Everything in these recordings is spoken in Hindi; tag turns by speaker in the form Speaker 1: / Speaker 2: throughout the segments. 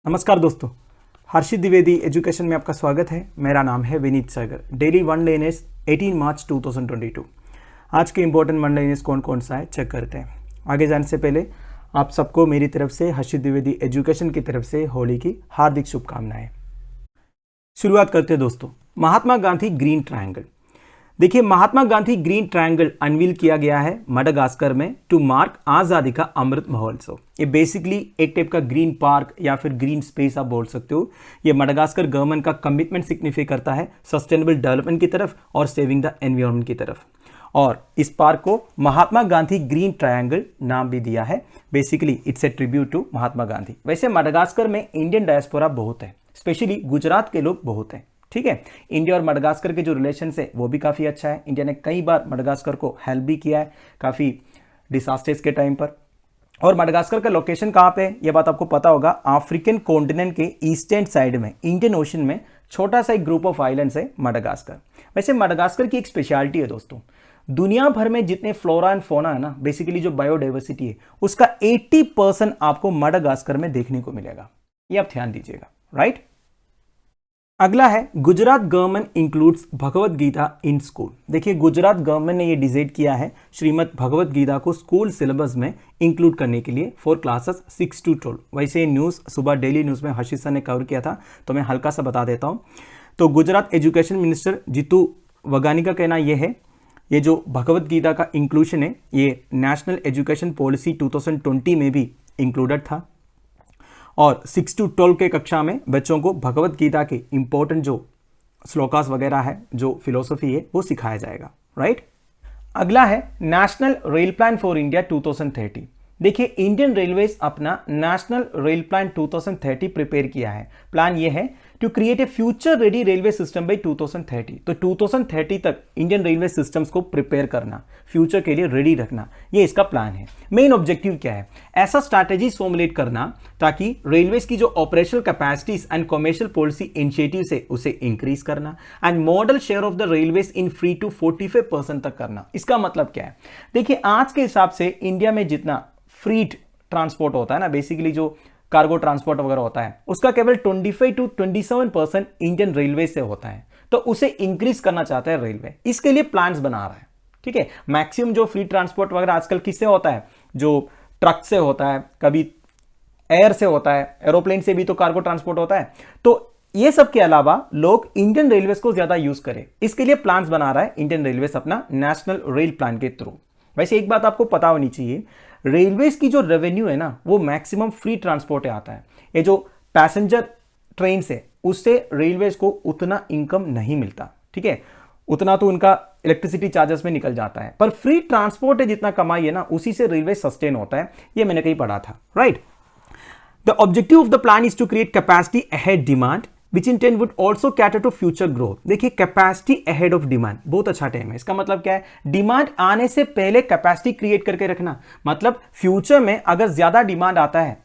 Speaker 1: नमस्कार दोस्तों, हर्षित द्विवेदी एजुकेशन में आपका स्वागत है। मेरा नाम है विनीत सागर। डेली वन लाइनर्स 18 मार्च 2022। आज के इंपॉर्टेंट वन लाइनर्स कौन कौन सा है चेक करते हैं। आगे जाने से पहले आप सबको मेरी तरफ से, हर्षित द्विवेदी एजुकेशन की तरफ से होली की हार्दिक शुभकामनाएं। शुरुआत करते हैं दोस्तों, महात्मा गांधी ग्रीन ट्रायंगल। देखिए, Mahatma Gandhi green triangle unveil किया गया है मडागास्कर में टू मार्क आज़ादी का अमृत महोत्सव। ये बेसिकली एक टाइप का ग्रीन पार्क या फिर ग्रीन स्पेस आप बोल सकते हो। ये मडागास्कर गवर्नमेंट का कमिटमेंट सिग्निफाई करता है सस्टेनेबल डेवलपमेंट की तरफ और सेविंग द एनवायरनमेंट की तरफ। और इस पार्क को महात्मा गांधी ग्रीन ट्रायंगल नाम भी दिया है। Basically it's a tribute to Mahatma Gandhi. वैसे मडागास्कर में इंडियन डायस्पोरा बहुत है, स्पेशली गुजरात के लोग बहुत हैं। ठीक है, इंडिया और मडागास्कर के जो रिलेशन है वो भी काफ़ी अच्छा है। इंडिया ने कई बार मडागास्कर को हेल्प भी किया है काफ़ी डिसास्टर्स के टाइम पर। और मडागास्कर का लोकेशन कहाँ पे है ये बात आपको पता होगा, अफ्रीकन कॉन्टिनेंट के ईस्टर्न साइड में इंडियन ओशन में छोटा सा एक ग्रुप ऑफ आइलैंड्स है मडागास्कर। वैसे मडागास्कर की एक स्पेशलिटी है दोस्तों, दुनिया भर में जितने फ्लोरा एंड फोना है ना, बेसिकली जो बायोडाइवर्सिटी है उसका 80% आपको मडागास्कर में देखने को मिलेगा। ये आप ध्यान दीजिएगा, राइट। अगला है Gujarat government includes Bhagavad Gita in school. देखिए, गुजरात गवर्नमेंट ने ये डिसाइड किया है श्रीमद् भगवत गीता को स्कूल सिलेबस में इंक्लूड करने के लिए फॉर क्लासेस 6 to 12। वैसे ये न्यूज़ सुबह डेली न्यूज़ में हर्षित सर ने कवर किया था, तो मैं हल्का सा बता देता हूँ। तो गुजरात एजुकेशन मिनिस्टर जीतू वगानी का कहना यह है, ये जो भगवत गीता का इंक्लूशन है ये नेशनल एजुकेशन पॉलिसी 2020 में भी इंक्लूडेड था। और 6 to 12 के कक्षा में बच्चों को भगवत गीता के इंपॉर्टेंट जो श्लोकास वगैरह है, जो फिलोसफी है, वो सिखाया जाएगा, राइट। अगला है national rail plan for India 2030। देखिए, इंडियन रेलवेज अपना नेशनल रेल प्लान 2030 प्रिपेयर किया है। प्लान ये है to create a future ready railway system by 2030। तो 2030 तक इंडियन रेलवे सिस्टम्स को प्रिपेयर करना, फ्यूचर के लिए रेडी रखना, ये इसका प्लान है। मेन ऑब्जेक्टिव क्या है? ऐसा स्ट्रैटेजी फॉर्मुलेट करना ताकि रेलवेज की जो operational capacities and commercial policy initiatives है उसे इंक्रीज करना and modal share of the railways in freight to 45% तक करना। इसका मतलब क्या है? देखिए, आज के हिसाब से इंडिया में जितना फ्रीट ट्रांसपोर्ट होता है ना, बेसिकली जो कार्गो ट्रांसपोर्ट वगैरह होता है, उसका केवल 25 to 27% इंडियन रेलवे से होता है। तो उसे इंक्रीज करना चाहता है रेलवे, इसके लिए प्लान्स बना रहा है। ठीक है, मैक्सिमम जो फ्री ट्रांसपोर्ट वगैरह आजकल किससे होता है? जो ट्रक से होता है, कभी एयर से होता है, एरोप्लेन से भी तो कार्गो ट्रांसपोर्ट होता है। तो ये सब के अलावा लोग इंडियन रेलवेज को ज्यादा यूज करें, इसके लिए प्लान्स बना रहा है इंडियन रेलवेज अपना नेशनल रेल प्लान के थ्रू। वैसे एक बात आपको पता होनी चाहिए, रेलवेज की जो रेवेन्यू है ना, वो मैक्सिमम फ्री ट्रांसपोर्ट आता है। ये जो पैसेंजर ट्रेन से, उससे रेलवेज को उतना इनकम नहीं मिलता। ठीक है, उतना तो उनका इलेक्ट्रिसिटी चार्जेस में निकल जाता है, पर फ्री ट्रांसपोर्ट है जितना कमाई है ना, उसी से रेलवे सस्टेन होता है। ये मैंने कहीं पढ़ा था, right. The objective of the plan is to create capacity ahead demand which in turn would also cater to future growth। देखिए, कैपेसिटी अहेड ऑफ डिमांड बहुत अच्छा टर्म है। इसका मतलब क्या है? डिमांड आने से पहले कैपेसिटी क्रिएट करके रखना। मतलब फ्यूचर में अगर ज्यादा डिमांड आता है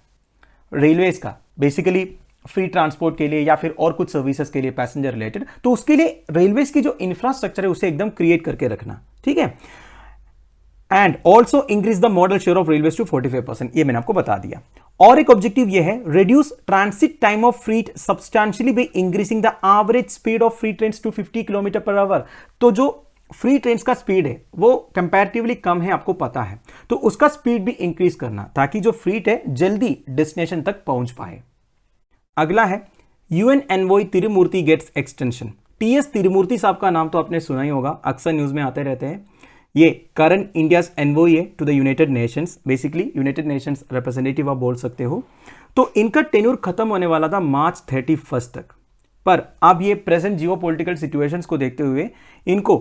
Speaker 1: रेलवेज का, बेसिकली फ्री ट्रांसपोर्ट के लिए या फिर और कुछ सर्विसेज के लिए पैसेंजर रिलेटेड, तो उसके लिए रेलवेज की जो इंफ्रास्ट्रक्चर है उसे एकदम क्रिएट करके रखना। ठीक है, and also increase the modal share of railways to 45%। ये मैंने आपको बता दिया। और एक ऑब्जेक्टिव ये है, reduce transit time of freight substantially by increasing the average speed of freight trains to 50 km/h। तो जो फ्री ट्रेन्स का स्पीड है वो कंपैरेटिवली कम है, आपको पता है, तो उसका स्पीड भी इंक्रीज करना ताकि जो फ्रीट है जल्दी डेस्टिनेशन तक पहुंच पाए। अगला है UN envoy Tirumurti gets extension. TS Tirumurti साहब का नाम तो आपने सुना ही होगा, अक्सर न्यूज में आते रहते हैं। ये करंट इंडियाज एनवॉय है to the United Nations, basically United Nations representative आप बोल सकते हो। तो इनका टेन्योर खत्म होने वाला था मार्च 31 तक, पर अब ये प्रेजेंट जियोपॉलिटिकल सिचुएशंस को देखते हुए इनको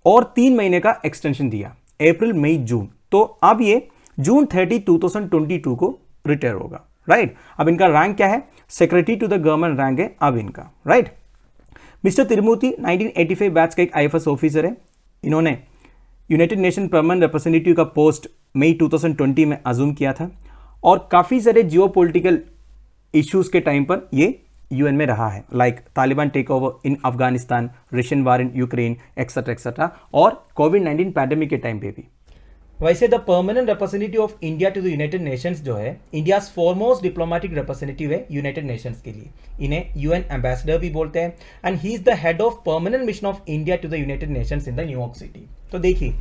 Speaker 1: और 3 महीने का एक्सटेंशन दिया, अप्रैल मई जून। तो अब ये जून 30, 2022 को रिटायर होगा, राइट। अब इनका रैंक क्या है? Secretary to the government rank है अब इनका, राइट। मिस्टर तिरुमूर्ति 1985 बैच का एक आईएफएस ऑफिसर है। इन्होंने यूनाइटेड नेशन परमानेंट रिप्रेजेंटेटिव का पोस्ट मई 2020 में अज्यूम किया था और काफ़ी सारे जियोपॉलिटिकल इश्यूज़ के टाइम पर ये यूएन में रहा है, like Taliban take over in Afghanistan, Russian war in Ukraine, etcetera etcetera, और कोविड-19 पैंडेमिक के टाइम पे भी। वैसे the permanent representative of India to the United Nations जो है इंडियाज फॉरमोस्ट डिप्लोमेटिक रिप्रेजेंटेटिव है यूनाइटेड नेशंस के लिए। इन्हें यूएन एम्बेसडर भी बोलते हैं and he is the head of permanent mission of India to the United Nations in the New York city. तो देखिए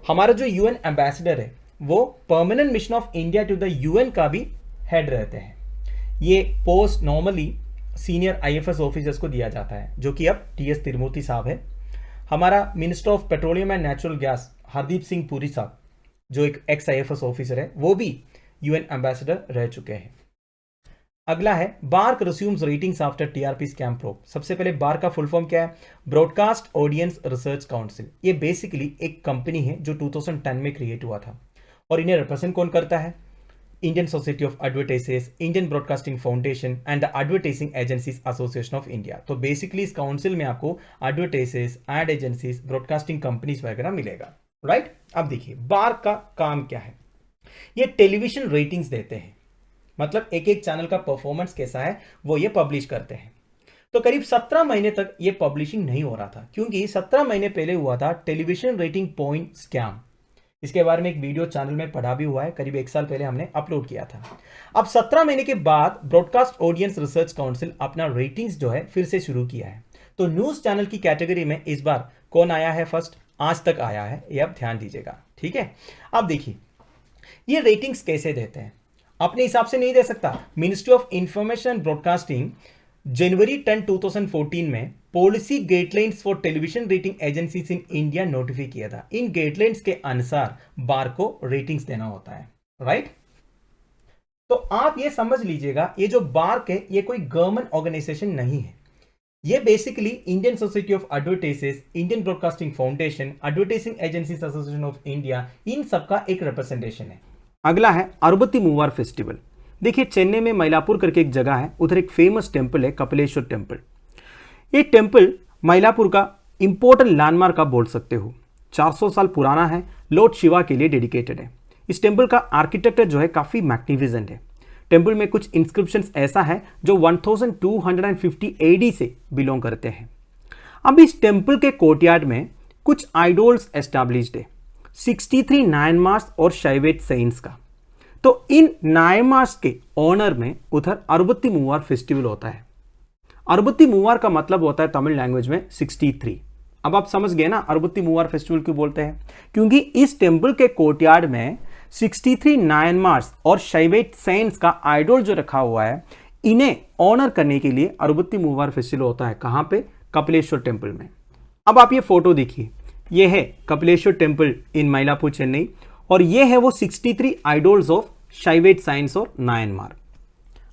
Speaker 1: हमारा जो यूएन एम्बेसडर है वो permanent mission of India to the UN का भी हेड रहते हैं। ये post normally senior IFS officers को दिया जाता है, जो कि अब टीएस तिरुमूर्ति साहब है। हमारा minister of petroleum and natural gas Hardeep Singh Puri साहब, जो एक एक्स आईएफएस ऑफिसर है, वो भी यूएन एम्बेसडर रह चुके हैं। अगला है BARC resumes ratings after TRP scam probe. सबसे पहले बार्क का फुल फॉर्म क्या है? Broadcast audience research council. ये बेसिकली एक कंपनी है जो 2010 में क्रिएट हुआ था और इन्हें रिप्रेजेंट कौन करता है? Indian society of advertisers, Indian broadcasting foundation and the advertising agencies association of India. तो बेसिकली इस काउंसिल में आपको advertisers, ad agencies, broadcasting companies वगैरह मिलेगा, राइट। अब देखिए बार्क का काम क्या है। ये टेलीविजन रेटिंग्स देते हैं, मतलब एक एक चैनल का परफॉर्मेंस कैसा है वो ये पब्लिश करते हैं। तो करीब 17 महीने तक ये पब्लिशिंग नहीं हो रहा था, क्योंकि 17 महीने पहले हुआ था टेलीविजन रेटिंग पॉइंट स्कैम। इसके बारे में एक वीडियो चैनल में पढ़ा भी हुआ है, करीब 1 साल पहले हमने अपलोड किया था। अब 17 महीने के बाद ब्रॉडकास्ट ऑडियंस रिसर्च काउंसिल अपना रेटिंग्स जो है फिर से शुरू किया है। तो न्यूज चैनल की कैटेगरी में इस बार कौन आया है? फर्स्ट आज तक आया है, ये आप ध्यान दीजिएगा, ठीक है। अब देखिए ये रेटिंग्स कैसे देते हैं, अपने हिसाब से नहीं दे सकता। Ministry of information and broadcasting January 10, 2014 में policy guidelines for television rating agencies in India notify किया था। इन गाइडलाइंस के अनुसार बार को रेटिंग्स देना होता है, राइट। तो आप ये समझ लीजिएगा ये जो बार्क है ये कोई गवर्नमेंट ऑर्गेनाइजेशन नहीं है, ये basically Indian society of advertisers, Indian broadcasting foundation, advertising agencies association of India, इन सबका एक रिप्रेजेंटेशन है। अगला है अरुबत्ती मूवार फेस्टिवल। देखिए चेन्नई में मइलापुर करके एक जगह है, उधर एक फेमस टेंपल है कपिलेश्वर टेंपल। ये टेंपल मइलापुर का इंपॉर्टेंट लैंडमार्क का बोल सकते हो। 400 साल पुराना है, लॉर्ड शिवा के लिए डेडिकेटेड है। इस टेंपल का आर्किटेक्चर जो है काफ़ी मैग्निफिसेंट है। टेंपल में कुछ इंस्क्रिप्शंस ऐसा है जो 1250 AD से बिलोंग करते हैं। अब इस टेंपल के कोर्टयार्ड में कुछ आइडोल्स एस्टैब्लिश्ड है, 63 नायनमार्स और शैवेट सेंट्स का। तो इन नायनमार्स के ऑनर में उधर अरुबत्ती मूवार फेस्टिवल होता है। अरुबत्ती मूवार का मतलब होता है तमिल लैंग्वेज में 63। अब आप समझ गए ना अरुबत्ती मूवार फेस्टिवल क्यों बोलते हैं? क्योंकि इस टेंपल के कोर्टयार्ड में 63 नायनमार्स और शैवेट सेंट्स का आइडोल जो रखा हुआ है, इन्हें ऑनर करने के लिए अरुबत्ती मूवार फेस्टिवल होता है। कहां पे? कपिलेश्वर टेंपल में। अब आप ये फोटो देखिए, ये है कपिलेश्वर टेंपल इन मइलापुर चेन्नई और ये है वो 63 आइडोल्स ऑफ शैवेट सेंट्स और नायनमार।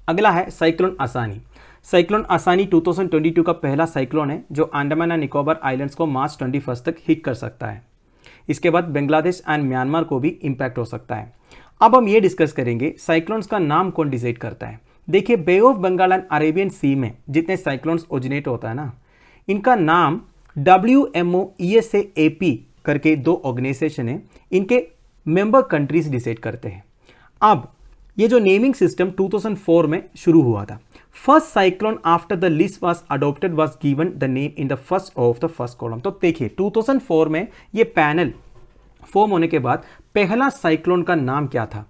Speaker 1: अगला है साइक्लोन आसानी। साइक्लोन आसानी 2022 का पहला साइक्लोन है जो अंडमान एंड निकोबार आइलैंड्स को मार्च 21 तक हिट कर सकता है। इसके बाद बांग्लादेश एंड म्यांमार को भी इंपैक्ट हो सकता है। अब हम ये डिस्कस करेंगे साइक्लोन्स का नाम कौन डिसाइड करता है। देखिए बे ऑफ बंगाल एंड अरेबियन सी में जितने साइक्लोन्स ओरिजिनेट होता है ना, इनका नाम WMO ESAAP करके 2 ऑर्गेनाइजेशन है, इनके मेंबर कंट्रीज डिसाइड करते हैं। अब ये जो नेमिंग सिस्टम 2004 में शुरू हुआ था। First cyclone after the list was adopted was given the name in the first of the first column. तो देखिए 2004 में ये पैनल फॉर्म होने के बाद पहला साइक्लोन का नाम क्या था?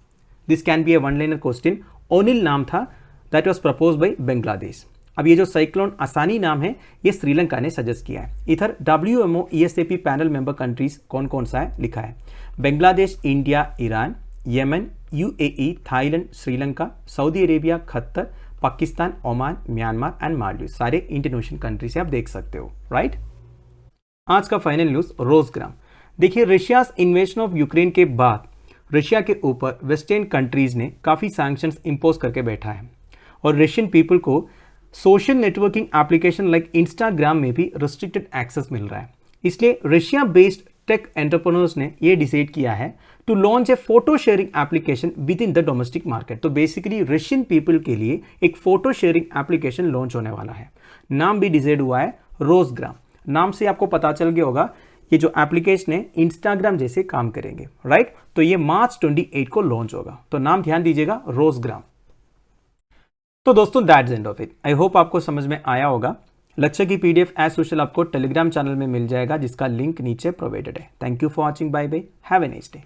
Speaker 1: This can be A one liner question. O'Neill नाम था, that was propose by Bangladesh. अब ये जो साइक्लोन आसानी नाम है ये श्रीलंका ने सजेस्ट किया है। इधर WMO ESAP panel member countries कौन कौन सा है लिखा है? Bangladesh, India, Iran, Yemen, UAE, Thailand, Sri Lanka, Saudi Arabia, Qatar, Pakistan, Oman, Myanmar and Maldives, सारे इंडियन ओशन कंट्री से आप देख सकते हो, राइट। आज का फाइनल न्यूज रोजग्राम। देखिए रशियाज इन्वेजन ऑफ यूक्रेन के बाद रशिया के ऊपर वेस्टर्न कंट्रीज ने काफ़ी सैंक्शंस इंपोज करके बैठा है और रशियन पीपल को social networking application like Instagram में भी रिस्ट्रिक्टेड एक्सेस मिल रहा है। इसलिए रशिया बेस्ड टेक एंटरप्रेन्योर्स ने यह डिसाइड किया है to launch a photo sharing application within the domestic market. तो बेसिकली रशियन पीपल के लिए एक फोटो शेयरिंग एप्लीकेशन लॉन्च होने वाला है। नाम भी डिसाइड हुआ है रोजग्राम। नाम से आपको पता चल गया होगा ये जो एप्लीकेशन है इंस्टाग्राम जैसे काम करेंगे, राइट। तो ये मार्च 28 को लॉन्च होगा, तो नाम ध्यान दीजिएगा रोजग्राम। तो दोस्तों that's end of it. I hope आपको समझ में आया होगा। लेक्चर की PDF एज यूजुअल आपको टेलीग्राम चैनल में मिल जाएगा जिसका लिंक नीचे प्रोवाइडेड है। Thank you for watching, bye bye, have a nice day.